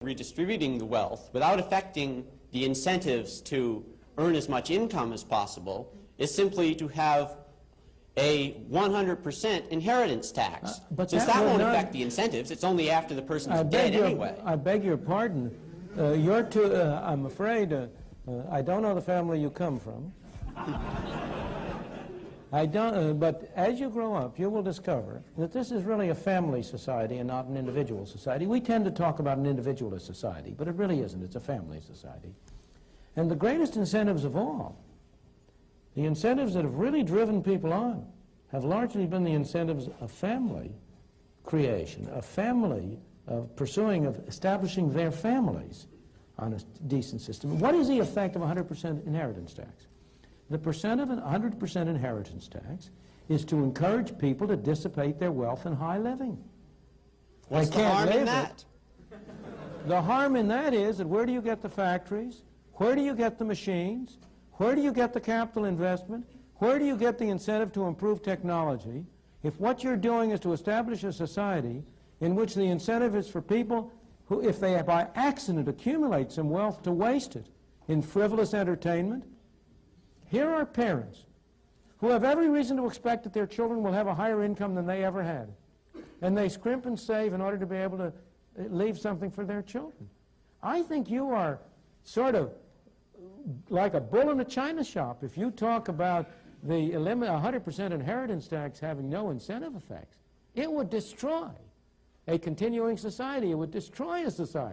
redistributing the wealth without affecting the incentives to earn as much income as possible is simply to have a 100% inheritance tax. Since that won't affect the incentives, it's only after the person's dead anyway. I beg your pardon. I'm afraid, I don't know the family you come from. I don't, but as you grow up, you will discover that this is really a family society and not an individual society. We tend to talk about an individualist society, but it really isn't. It's a family society. And the greatest incentives of all, the incentives that have really driven people on, have largely been the incentives of family creation, of family, of pursuing, of establishing their families on a decent system. What is the effect of 100% inheritance tax? The percent of an 100% inheritance tax is to encourage people to dissipate their wealth in high living. What's the harm in that? The harm in that is that where do you get the factories? Where do you get the machines? Where do you get the capital investment? Where do you get the incentive to improve technology if what you're doing is to establish a society in which the incentive is for people who, if they by accident accumulate some wealth, to waste it in frivolous entertainment? Here are parents who have every reason to expect that their children will have a higher income than they ever had. And they scrimp and save in order to be able to leave something for their children. I think you are sort of like a bull in a china shop if you talk about the 100% inheritance tax having no incentive effects. It would destroy a continuing society. It would destroy a society.